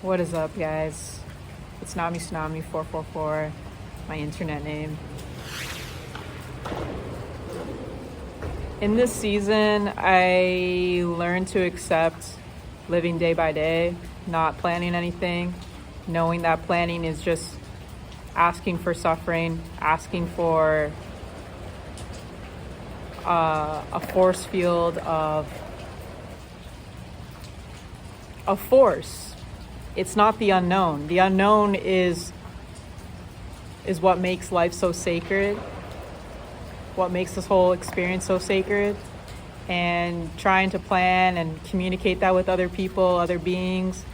What is up, guys? It's Nami Tsunami 444, my internet name. In this season, I learned to accept living day by day, not planning anything, knowing that planning is just asking for suffering, asking for a force field of force. It's not the unknown. The unknown is what makes life so sacred, what makes this whole experience so sacred. And trying to plan and communicate that with other people, other beings,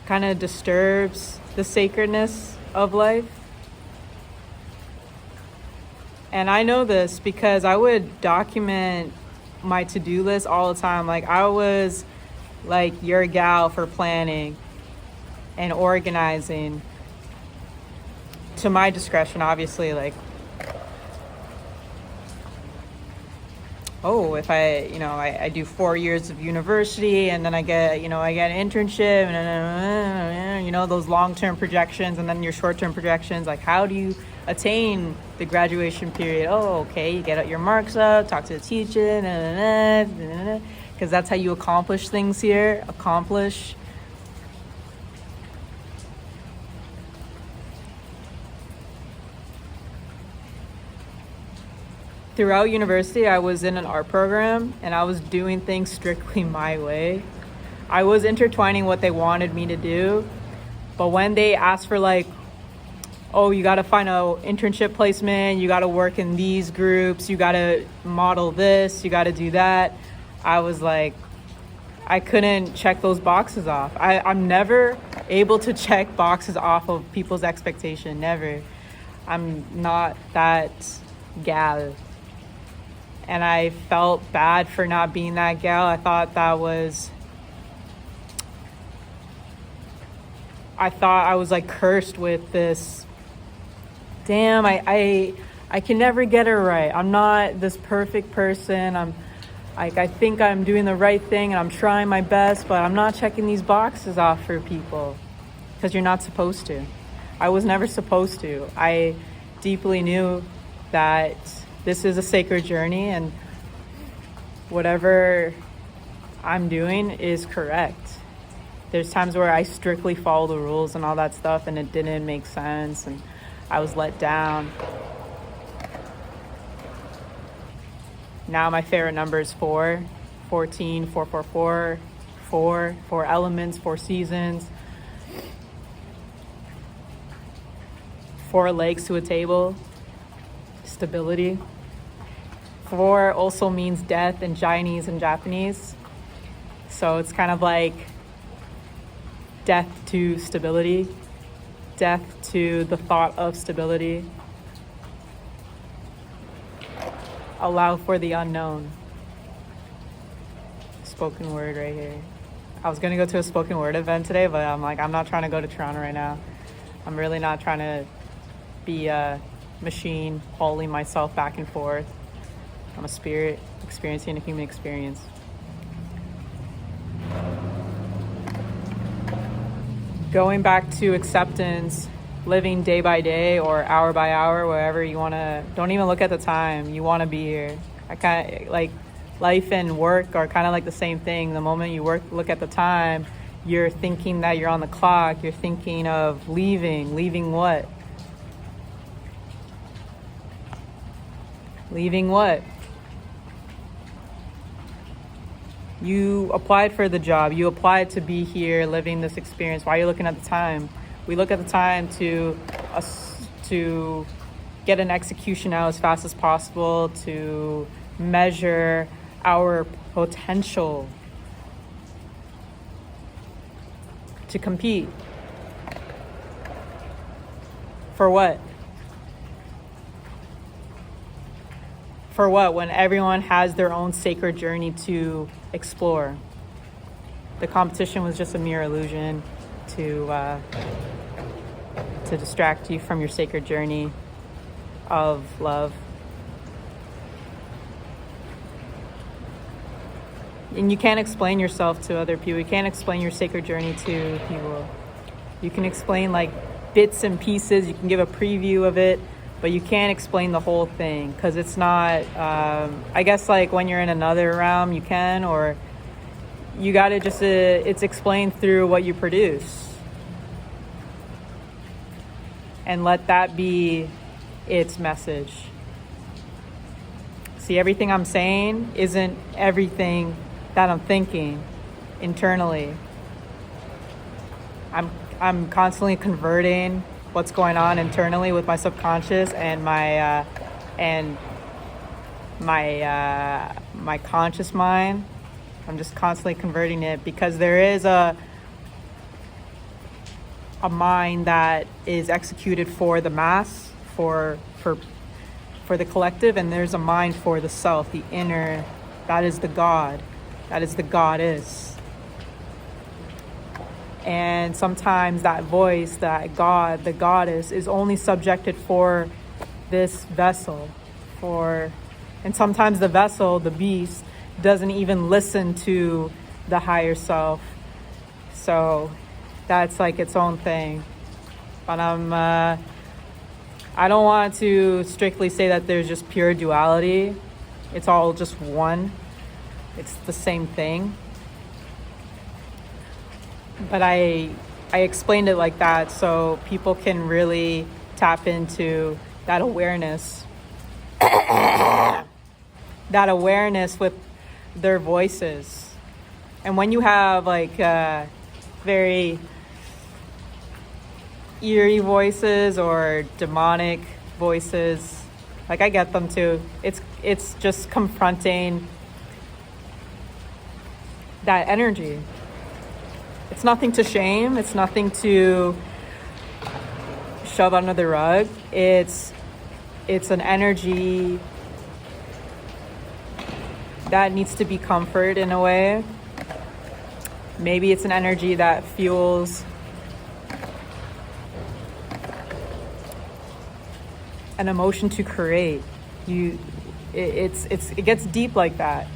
kind of disturbs the sacredness of life. And I know this because I would document my to-do list all the time. Like, I was like your gal for planning and organizing, to my discretion, obviously. Like, if I do 4 years of university and then I get an internship and those long-term projections and then your short-term projections, like, how do you attain the graduation period? You get your marks up, talk to the teacher, because that's how you accomplish things here. Throughout university, I was in an art program and I was doing things strictly my way. I was intertwining what they wanted me to do, but when they asked for you got to find an internship placement, you got to work in these groups, you got to model this, you got to do that, I was like, I couldn't check those boxes off. I'm never able to check boxes off of people's expectation, never. I'm not that gal. And I felt bad for not being that gal. I thought I was like cursed with this. Damn, I can never get it right. I'm not this perfect person. I think I'm doing the right thing and I'm trying my best, but I'm not checking these boxes off for people because you're not supposed to. I was never supposed to. I deeply knew that this is a sacred journey and whatever I'm doing is correct. There's times where I strictly follow the rules and all that stuff and it didn't make sense and I was let down. Now my favorite number is 4, 14, 444, 4 elements, 4 seasons, 4 legs to a table, stability. 4 also means death in Chinese and Japanese. So it's kind of like death to stability, death to the thought of stability. Allow for the unknown. Spoken word right here. I was going to go to a spoken word event today, but I'm not trying to go to Toronto right now. I'm really not trying to be a machine hauling myself back and forth. I'm a spirit experiencing a human experience. Going back to acceptance, living day by day or hour by hour, wherever you want to. Don't even look at the time. You want to be here. I kind of like life and work are kind of like the same thing. The moment you look at the time, you're thinking that you're on the clock. You're thinking of leaving. Leaving what? Leaving what? You applied for the job. You applied to be here living this experience. Why are you looking at the time? We look at the time to get an execution out as fast as possible, to measure our potential, to compete. For what? For what, when everyone has their own sacred journey to explore? The competition was just a mere illusion to distract you from your sacred journey of love. And you can't explain yourself to other people. You can't explain your sacred journey to people. You can explain like bits and pieces, you can give a preview of it, but you can't explain the whole thing because it's not, I guess like when you're in another realm you can, or you gotta just, it's explained through what you produce. And let that be its message. See, everything I'm saying isn't everything that I'm thinking internally. I'm constantly converting what's going on internally with my subconscious and my conscious mind. I'm just constantly converting it because there is a mind that is executed for the mass, for the collective, and there's a mind for the self, the inner. That is the God. That is the goddess. And sometimes that voice, that God, the goddess, is only subjected for this vessel. And sometimes the vessel, the beast, doesn't even listen to the higher self. So that's like its own thing. But I don't want to strictly say that there's just pure duality. It's all just one. It's the same thing. But I explained it like that so people can really tap into that awareness. That awareness with their voices. And when you have like very eerie voices or demonic voices, like I get them too. It's just confronting that energy. It's nothing to shame. It's nothing to shove under the rug. It's an energy that needs to be comforted in a way. Maybe it's an energy that fuels an emotion to create. It gets deep like that.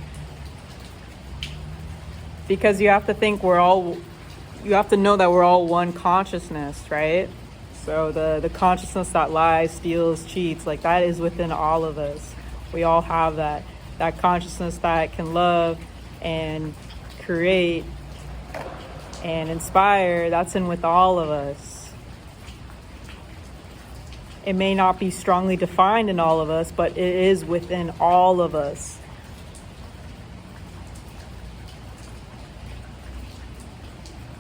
Because you have to think you have to know that we're all one consciousness, right? So the consciousness that lies, steals, cheats, like that is within all of us. We all have that consciousness that can love and create and inspire. That's in with all of us. It may not be strongly defined in all of us, but it is within all of us.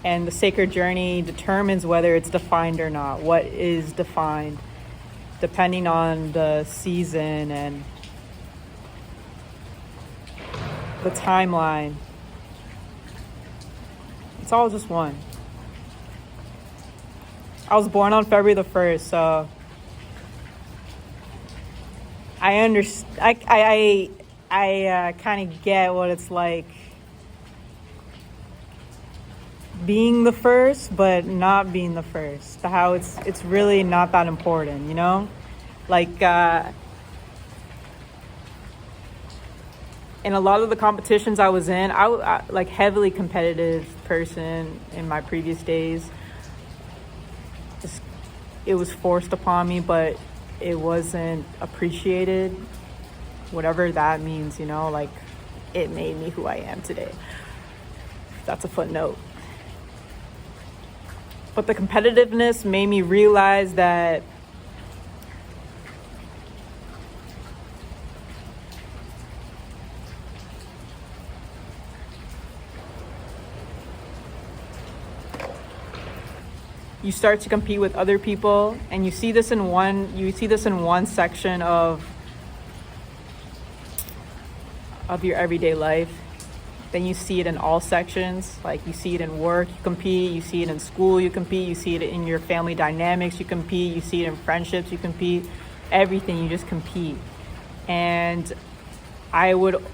And the sacred journey determines whether it's defined or not. What is defined, depending on the season and the timeline. It's all just one. I was born on February the 1st, so I understand. I kind of get what it's like being the first, but not being the first. How it's really not that important, you know? Like in a lot of the competitions I was in, I like heavily competitive person in my previous days. It was forced upon me, but it wasn't appreciated. Whatever that means, you know, like it made me who I am today. That's a footnote. But the competitiveness made me realize that you start to compete with other people, and you see this in one section of your everyday life. Then you see it in all sections. Like you see it in work, you compete. You see it in school, you compete. You see it in your family dynamics, you compete. You see it in friendships, you compete. Everything, you just compete. And I wouldn't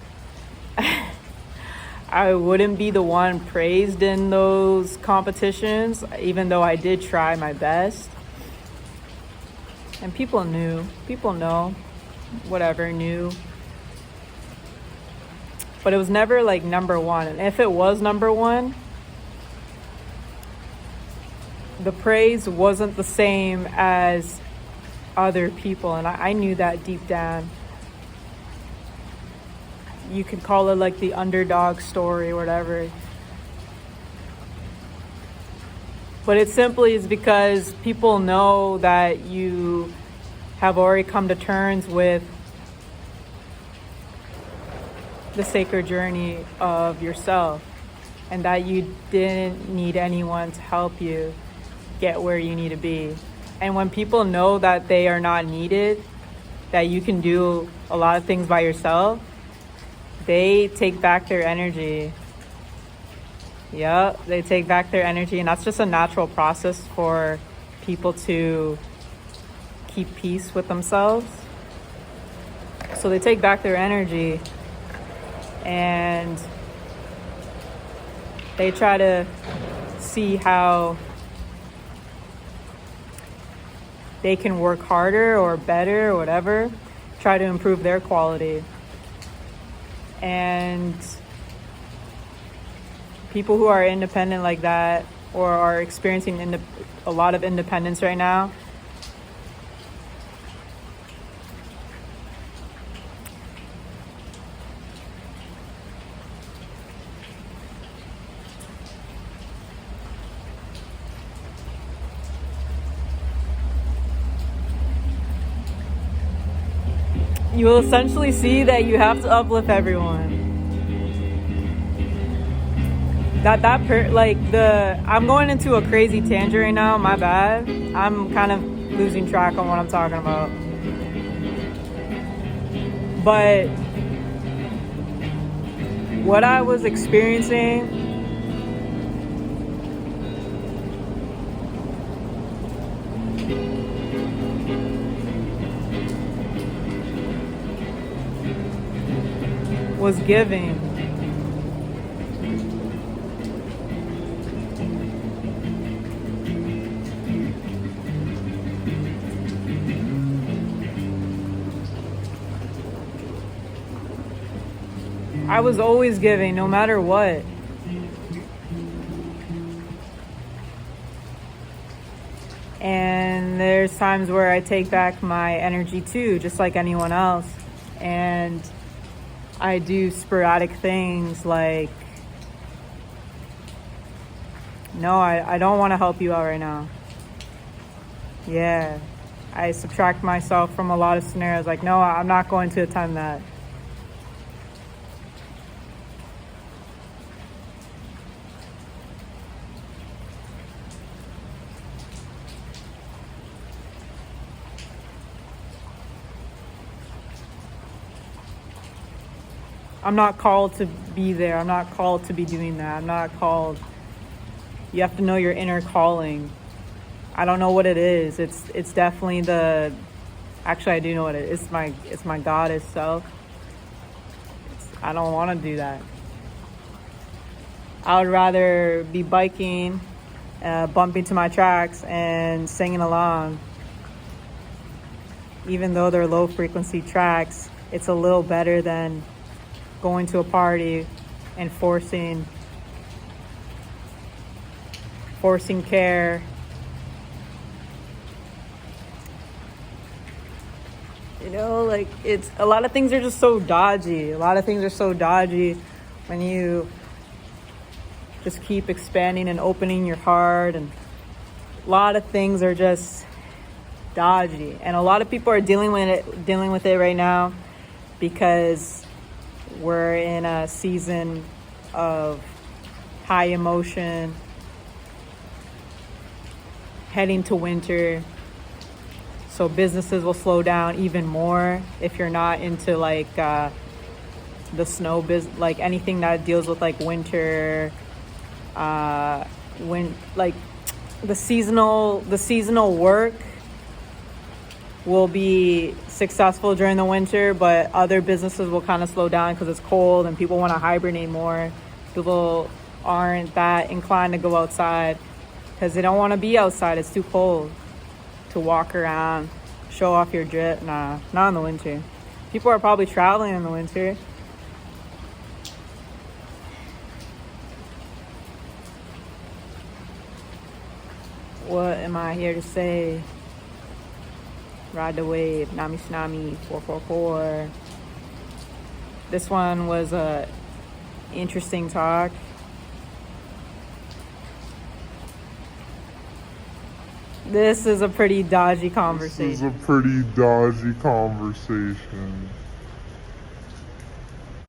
be the one praised in those competitions, even though I did try my best. And people know, knew. But it was never like number one. And if it was number one, the praise wasn't the same as other people, and I knew that deep down. You could call it like the underdog story or whatever. But it simply is because people know that you have already come to terms with the sacred journey of yourself, and that you didn't need anyone to help you get where you need to be. And when people know that they are not needed, that you can do a lot of things by yourself, they take back their energy. Yep, they take back their energy, and that's just a natural process for people to keep peace with themselves. So they take back their energy and they try to see how they can work harder or better or whatever, try to improve their quality. And people who are independent like that, or are experiencing a lot of independence right now, you will essentially see that you have to uplift everyone. I'm going into a crazy tangent right now, my bad. I'm kind of losing track on what I'm talking about. But what I was experiencing was giving. I was always giving, no matter what. And there's times where I take back my energy too, just like anyone else. And I do sporadic things like, no, I don't want to help you out right now. Yeah, I subtract myself from a lot of scenarios, like, no, I'm not going to attend that. I'm not called to be there. I'm not called to be doing that. I'm not called. You have to know your inner calling. I don't know what it is. It's definitely actually I do know what it is. It's my goddess self. I don't want to do that. I would rather be biking, bumping to my tracks and singing along. Even though they're low frequency tracks, it's a little better than going to a party and forcing care. You know, like, it's a lot of things are just so dodgy. A lot of things are so dodgy when you just keep expanding and opening your heart, and a lot of things are just dodgy. And a lot of people are dealing with it right now because we're in a season of high emotion, heading to winter. So businesses will slow down even more if you're not into like the snow business, like anything that deals with like winter, like the seasonal work will be successful during the winter, but other businesses will kind of slow down because it's cold and people want to hibernate more. People aren't that inclined to go outside because they don't want to be outside. It's too cold to walk around, show off your drip. Nah, not in the winter. People are probably traveling in the winter. What am I here to say? Ride the wave, Nami Tsunami, 444. This one was a interesting talk. This is a pretty dodgy conversation.